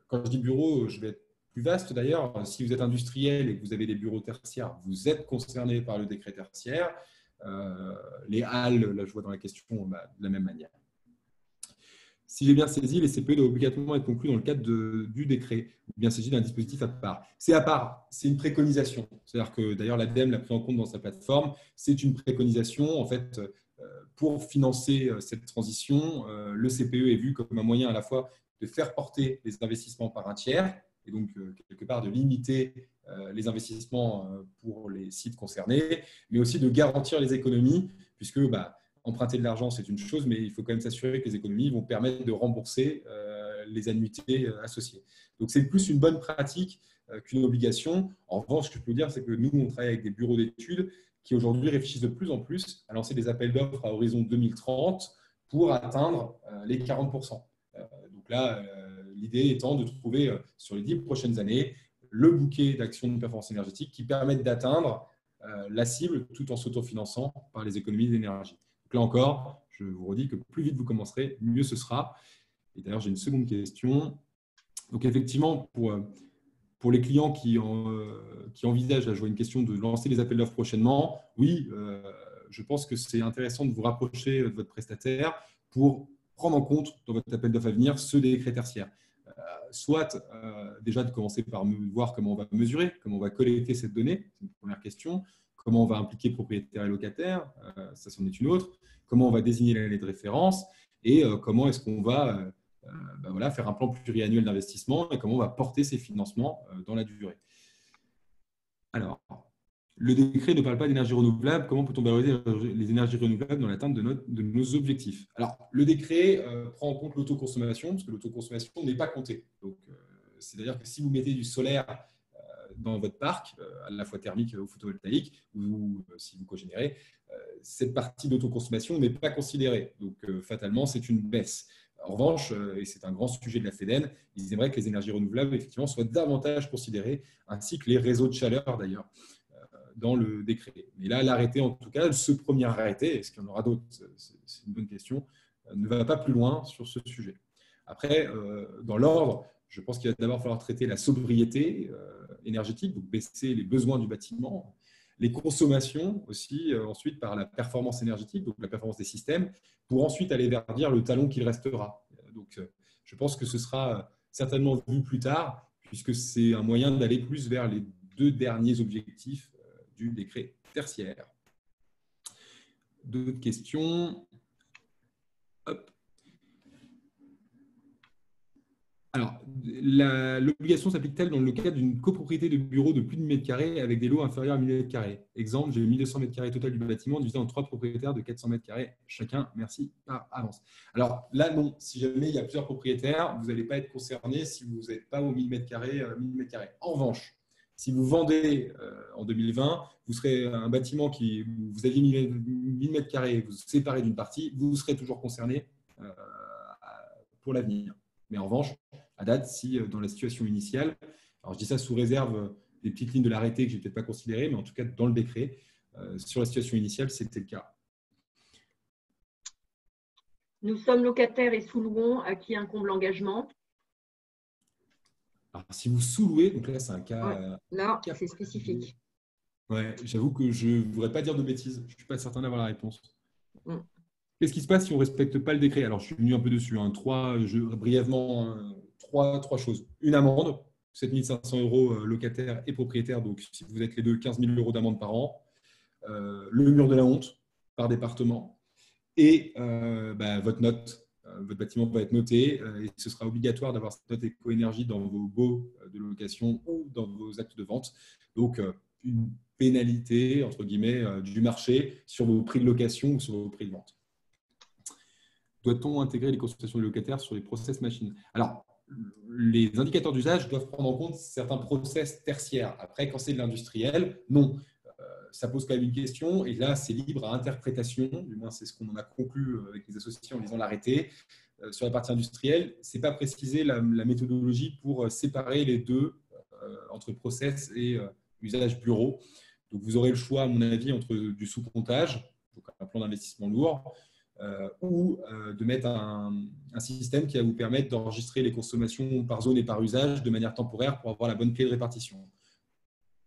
Quand je dis bureau, je vais être plus vaste d'ailleurs. Si vous êtes industriel et que vous avez des bureaux tertiaires, vous êtes concerné par le décret tertiaire. Les halles, là je vois dans la question, de la même manière. Si j'ai bien saisi, les CPE doivent obligatoirement être conclus dans le cadre du décret, ou bien s'agit d'un dispositif à part. C'est à part, c'est une préconisation. C'est-à-dire que d'ailleurs l'ADEME l'a pris en compte dans sa plateforme. C'est une préconisation en fait pour financer cette transition. Le CPE est vu comme un moyen à la fois de faire porter les investissements par un tiers et donc quelque part de limiter les investissements pour les sites concernés, mais aussi de garantir les économies puisque emprunter de l'argent, c'est une chose, mais il faut quand même s'assurer que les économies vont permettre de rembourser les annuités associées. Donc, c'est plus une bonne pratique qu'une obligation. En revanche, ce que je peux dire, c'est que nous, on travaille avec des bureaux d'études qui aujourd'hui réfléchissent de plus en plus à lancer des appels d'offres à horizon 2030 pour atteindre les 40%. Donc là, l'idée étant de trouver sur les 10 prochaines années le bouquet d'actions de performance énergétique qui permettent d'atteindre la cible tout en s'autofinançant par les économies d'énergie. Donc là encore, je vous redis que plus vite vous commencerez, mieux ce sera. Et d'ailleurs, j'ai une seconde question. Donc effectivement, pour les clients qui envisagent, là, je vois une question de lancer les appels d'offres prochainement, oui, je pense que c'est intéressant de vous rapprocher de votre prestataire pour prendre en compte dans votre appel d'offres à venir ceux des décrets tertiaires. Soit déjà de commencer par voir comment on va mesurer, comment on va collecter cette donnée, c'est une première question. Comment on va impliquer propriétaires et locataires, ça c'en est une autre. Comment on va désigner l'année de référence et comment est-ce qu'on va faire un plan pluriannuel d'investissement et comment on va porter ces financements dans la durée. Alors, le décret ne parle pas d'énergie renouvelable. Comment peut-on valoriser les énergies renouvelables dans l'atteinte de nos objectifs? Alors, le décret prend en compte l'autoconsommation, parce que l'autoconsommation n'est pas comptée. Donc, c'est-à-dire que si vous mettez du solaire dans votre parc, à la fois thermique ou photovoltaïque, ou si vous cogénérez, cette partie d'autoconsommation n'est pas considérée. Donc, fatalement, c'est une baisse. En revanche, et c'est un grand sujet de la FEDEN, ils aimeraient que les énergies renouvelables effectivement, soient davantage considérées, ainsi que les réseaux de chaleur d'ailleurs, dans le décret. Mais là, l'arrêté, en tout cas, ce premier arrêté, est-ce qu'il y en aura d'autres? C'est une bonne question, ne va pas plus loin sur ce sujet. Après, dans l'ordre, je pense qu'il va d'abord falloir traiter la sobriété énergétique, donc baisser les besoins du bâtiment, les consommations aussi, ensuite par la performance énergétique, donc la performance des systèmes, pour ensuite aller vers dire le talon qu'il restera. Donc, je pense que ce sera certainement vu plus tard, puisque c'est un moyen d'aller plus vers les deux derniers objectifs du décret tertiaire. D'autres questions? Hop. Alors, l'obligation s'applique-t-elle dans le cadre d'une copropriété de bureaux de plus de 1000 m² avec des lots inférieurs à 1000 m²? Exemple, j'ai 1200 m² total du bâtiment divisé en 3 propriétaires de 400 m² chacun. Merci par avance. Alors là, non. Si jamais il y a plusieurs propriétaires, vous n'allez pas être concerné si vous n'êtes pas aux 1000 m². En revanche, si vous vendez en 2020, vous serez un bâtiment qui vous aviez 1000 m², vous séparez d'une partie, vous serez toujours concerné pour l'avenir. Mais en revanche, à date, si dans la situation initiale, alors je dis ça sous réserve des petites lignes de l'arrêté que je n'ai peut-être pas considérées, mais en tout cas dans le décret, sur la situation initiale, c'était le cas. Nous sommes locataires et sous-louons à qui incombe l'engagement. Alors, si vous sous-louez, donc là, c'est un cas… Ouais, là, c'est spécifique. Ouais, j'avoue que je ne voudrais pas dire de bêtises. Je ne suis pas certain d'avoir la réponse. Qu'est-ce qui se passe si on ne respecte pas le décret? Alors, je suis venu un peu dessus. Brièvement, trois choses. Une amende, 7 500 € locataire et propriétaire. Donc, si vous êtes les deux, 15 000 € d'amende par an. Le mur de la honte par département. Et votre note. Votre bâtiment va être noté et ce sera obligatoire d'avoir cette note éco-énergie dans vos baux de location ou dans vos actes de vente. Donc, une pénalité, entre guillemets, du marché sur vos prix de location ou sur vos prix de vente. Doit-on intégrer les consultations des locataires sur les process machines? Alors, les indicateurs d'usage doivent prendre en compte certains process tertiaires. Après, quand c'est de l'industriel, non. Ça pose quand même une question. Et là, c'est libre à interprétation. Du moins, c'est ce qu'on a conclu avec les associés en lisant l'arrêté. Sur la partie industrielle, ce n'est pas précisé la méthodologie pour séparer les deux entre process et usage bureau. Donc, vous aurez le choix, à mon avis, entre du sous-comptage, donc un plan d'investissement lourd, ou de mettre un système qui va vous permettre d'enregistrer les consommations par zone et par usage de manière temporaire pour avoir la bonne clé de répartition,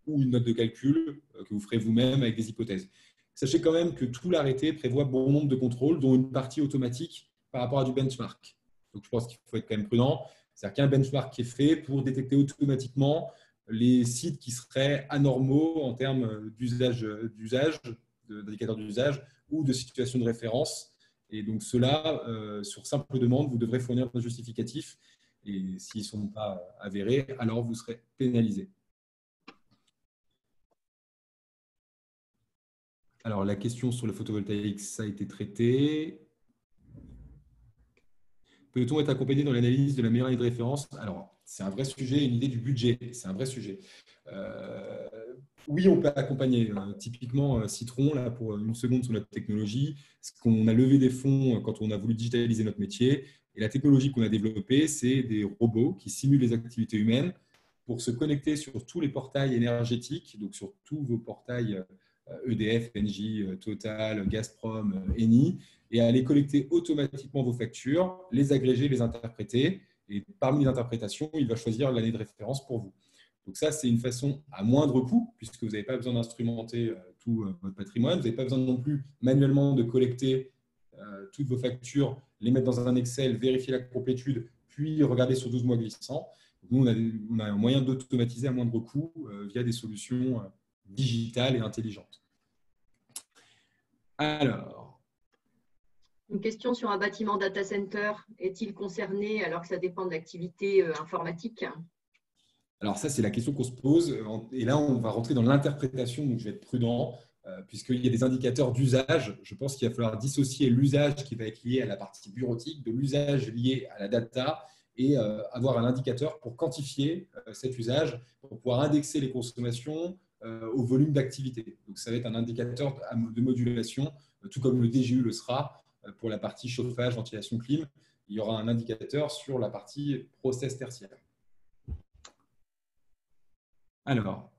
ou une note de calcul que vous ferez vous-même avec des hypothèses. Sachez quand même que tout l'arrêté prévoit bon nombre de contrôles, dont une partie automatique par rapport à du benchmark. Donc, je pense qu'il faut être quand même prudent. C'est-à-dire qu'il y a un benchmark qui est fait pour détecter automatiquement les sites qui seraient anormaux en termes d'usage, d'indicateurs d'usage ou de situation de référence. Et donc, cela, sur simple demande, vous devrez fournir un justificatif. Et s'ils ne sont pas avérés, alors vous serez pénalisé. Alors, la question sur le photovoltaïque, ça a été traité. Peut-on être accompagné dans l'analyse de la meilleure année de référence? Alors, c'est un vrai sujet, une idée du budget, c'est un vrai sujet. Oui, on peut accompagner. Typiquement, Citron, là, pour une seconde sur notre technologie, on a levé des fonds quand on a voulu digitaliser notre métier. Et la technologie qu'on a développée, c'est des robots qui simulent les activités humaines pour se connecter sur tous les portails énergétiques, donc sur tous vos portails EDF, Engie, Total, Gazprom, Eni, et aller collecter automatiquement vos factures, les agréger, les interpréter. Et parmi les interprétations, il va choisir l'année de référence pour vous. Donc ça, c'est une façon à moindre coût, puisque vous n'avez pas besoin d'instrumenter tout votre patrimoine. Vous n'avez pas besoin non plus manuellement de collecter toutes vos factures, les mettre dans un Excel, vérifier la complétude, puis regarder sur 12 mois glissants. Nous, on a un moyen d'automatiser à moindre coût via des solutions digitales et intelligentes. Alors, une question sur un bâtiment data center. Est-il concerné alors que ça dépend de l'activité informatique? Alors ça, c'est la question qu'on se pose. Et là, on va rentrer dans l'interprétation, donc je vais être prudent, puisqu'il y a des indicateurs d'usage. Je pense qu'il va falloir dissocier l'usage qui va être lié à la partie bureautique de l'usage lié à la data et avoir un indicateur pour quantifier cet usage, pour pouvoir indexer les consommations au volume d'activité. Donc ça va être un indicateur de modulation, tout comme le DGU le sera pour la partie chauffage, ventilation, clim. Il y aura un indicateur sur la partie process tertiaire. Alors,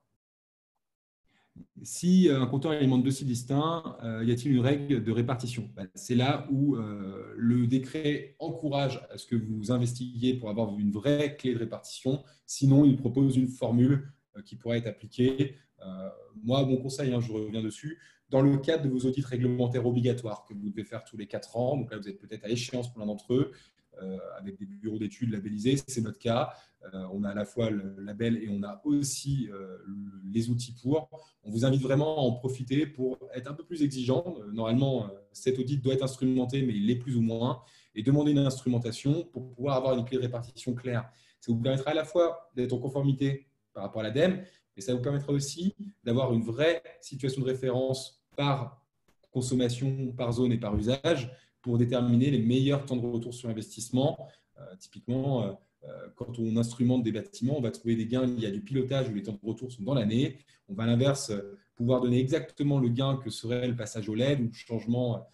si un compteur alimente deux sites distincts, y a-t-il une règle de répartition? C'est là où le décret encourage à ce que vous investiguiez pour avoir une vraie clé de répartition. Sinon, il propose une formule qui pourrait être appliquée. moi, mon conseil, je reviens dessus, dans le cadre de vos audits réglementaires obligatoires que vous devez faire tous les 4 ans, donc là, vous êtes peut-être à échéance pour l'un d'entre eux, avec des bureaux d'études labellisés, c'est notre cas. On a à la fois le label et on a aussi les outils pour. On vous invite vraiment à en profiter pour être un peu plus exigeant. Normalement, cet audit doit être instrumenté, mais il l'est plus ou moins, et demander une instrumentation pour pouvoir avoir une clé de répartition claire. Ça vous permettra à la fois d'être en conformité par rapport à l'ADEME, mais ça vous permettra aussi d'avoir une vraie situation de référence par consommation, par zone et par usage pour déterminer les meilleurs temps de retour sur investissement. Typiquement, quand on instrumente des bâtiments, on va trouver des gains liés à du pilotage où les temps de retour sont dans l'année. On va à l'inverse pouvoir donner exactement le gain que serait le passage au LED ou le changement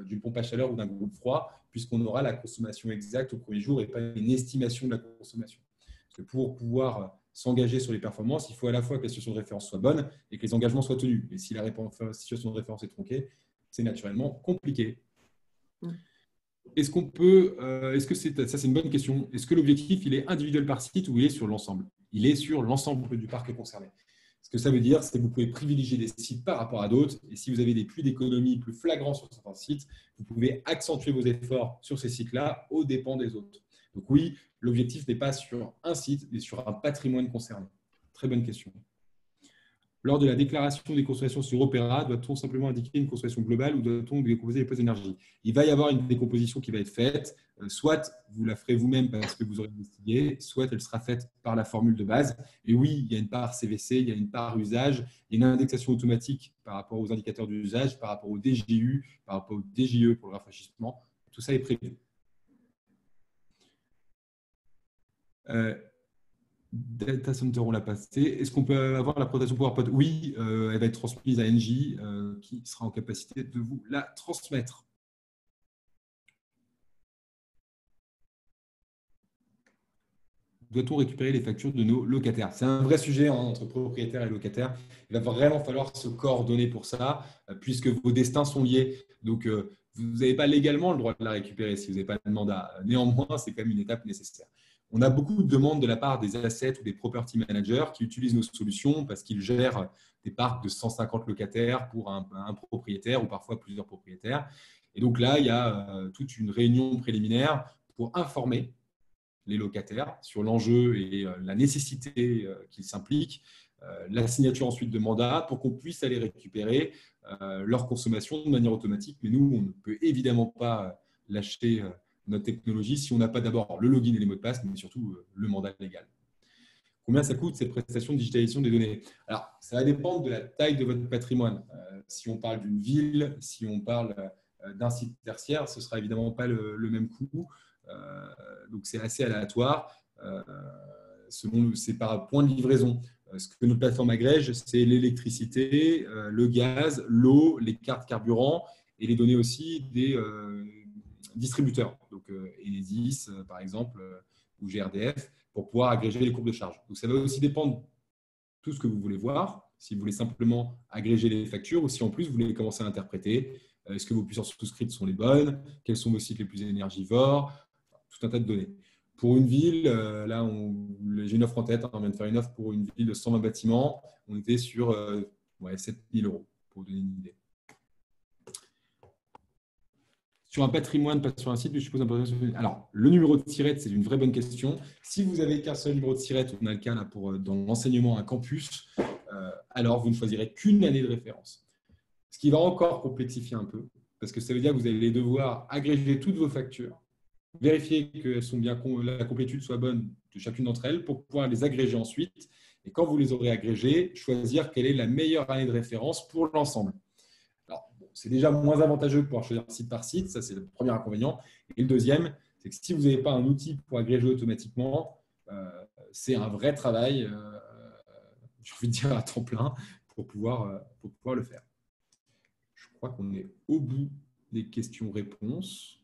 d'une pompe à chaleur ou d'un groupe froid, puisqu'on aura la consommation exacte au premier jour et pas une estimation de la consommation. Parce que pour pouvoir s'engager sur les performances, il faut à la fois que la situation de référence soit bonne et que les engagements soient tenus. Et si la situation de référence est tronquée, c'est naturellement compliqué. Est-ce qu'on peut, ça c'est une bonne question, est-ce que l'objectif il est individuel par site ou il est sur l'ensemble? Il est sur l'ensemble du parc concerné. Ce que ça veut dire, c'est que vous pouvez privilégier des sites par rapport à d'autres. Et si vous avez des puits d'économie plus flagrants sur certains sites, vous pouvez accentuer vos efforts sur ces sites-là aux dépens des autres. Donc oui, l'objectif n'est pas sur un site, mais sur un patrimoine concerné. Très bonne question. Lors de la déclaration des consommations sur Opéra, doit-on simplement indiquer une consommation globale ou doit-on décomposer les postes d'énergie? Il va y avoir une décomposition qui va être faite. Soit vous la ferez vous-même parce que vous aurez investigué, soit elle sera faite par la formule de base. Et oui, il y a une part CVC, il y a une part usage, il y a une indexation automatique par rapport aux indicateurs d'usage, par rapport au DGU, par rapport au DGE pour le rafraîchissement. Tout ça est prévu. Data Center, on l'a passé. Est-ce qu'on peut avoir la présentation PowerPoint? Oui, elle va être transmise à Engie, qui sera en capacité de vous la transmettre. Doit-on récupérer les factures de nos locataires? C'est un vrai sujet entre propriétaires et locataires. Il va vraiment falloir se coordonner pour ça, puisque vos destins sont liés. Donc, vous n'avez pas légalement le droit de la récupérer si vous n'avez pas de mandat. Néanmoins, c'est quand même une étape nécessaire. On a beaucoup de demandes de la part des assets ou des property managers qui utilisent nos solutions parce qu'ils gèrent des parcs de 150 locataires pour un propriétaire ou parfois plusieurs propriétaires. Et donc là, il y a toute une réunion préliminaire pour informer les locataires sur l'enjeu et la nécessité qu'ils s'impliquent, la signature ensuite de mandat pour qu'on puisse aller récupérer leur consommation de manière automatique. Mais nous, on ne peut évidemment pas lâcher notre technologie si on n'a pas d'abord le login et les mots de passe, mais surtout le mandat légal. Combien ça coûte cette prestation de digitalisation des données? Alors, ça va dépendre de la taille de votre patrimoine. Si on parle d'une ville, si on parle d'un site tertiaire, ce ne sera évidemment pas le même coût. Donc, c'est assez aléatoire. C'est par point de livraison. Ce que notre plateforme agrège, c'est l'électricité, le gaz, l'eau, les cartes carburant et les données aussi des distributeurs, donc Enedis par exemple, ou GRDF, pour pouvoir agréger les courbes de charge. Donc ça va aussi dépendre de tout ce que vous voulez voir, si vous voulez simplement agréger les factures ou si en plus vous voulez commencer à interpréter, est-ce que vos puissances souscrites sont les bonnes, quels sont vos sites les plus énergivores, tout un tas de données. Pour une ville, là j'ai une offre en tête, on vient de faire une offre pour une ville de 120 bâtiments, on était sur 7 000 €, pour vous donner une idée. Sur un patrimoine, pas sur un site, je suppose. Alors, le numéro de SIRET, c'est une vraie bonne question. Si vous n'avez qu'un seul numéro de SIRET, on a le cas là dans l'enseignement à campus, alors vous ne choisirez qu'une année de référence. Ce qui va encore complexifier un peu, parce que ça veut dire que vous allez devoir agréger toutes vos factures, vérifier qu'elles sont bien, la complétude soit bonne de chacune d'entre elles pour pouvoir les agréger ensuite. Et quand vous les aurez agrégées, choisir quelle est la meilleure année de référence pour l'ensemble. C'est déjà moins avantageux de pouvoir choisir site par site, ça c'est le premier inconvénient. Et le deuxième, c'est que si vous n'avez pas un outil pour agréger automatiquement, c'est un vrai travail, j'ai envie de dire à temps plein, pour pouvoir le faire. Je crois qu'on est au bout des questions-réponses.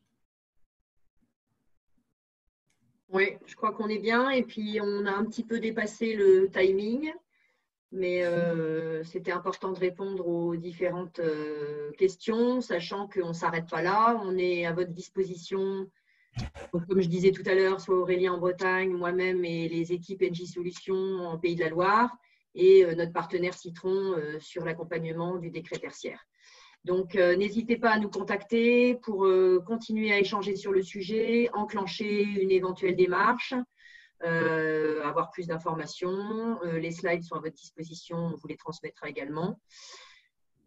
Oui, je crois qu'on est bien et puis on a un petit peu dépassé le timing. Mais c'était important de répondre aux différentes questions, sachant qu'on ne s'arrête pas là. On est à votre disposition, comme je disais tout à l'heure, soit Aurélien en Bretagne, moi-même et les équipes Engie Solutions en Pays de la Loire. et notre partenaire Citron sur l'accompagnement du décret tertiaire. Donc, n'hésitez pas à nous contacter pour continuer à échanger sur le sujet, enclencher une éventuelle démarche, avoir plus d'informations. Les slides sont à votre disposition, on vous les transmettra également.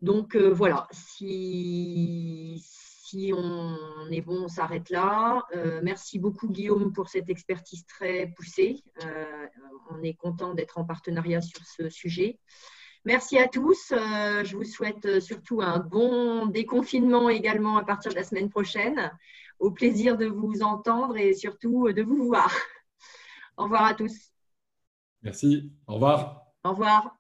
Donc, voilà, si on est bon, on s'arrête là. Merci beaucoup, Guillaume, pour cette expertise très poussée. On est content d'être en partenariat sur ce sujet. Merci à tous. Je vous souhaite surtout un bon déconfinement également à partir de la semaine prochaine. Au plaisir de vous entendre et surtout de vous voir. Au revoir à tous. Merci. Au revoir. Au revoir.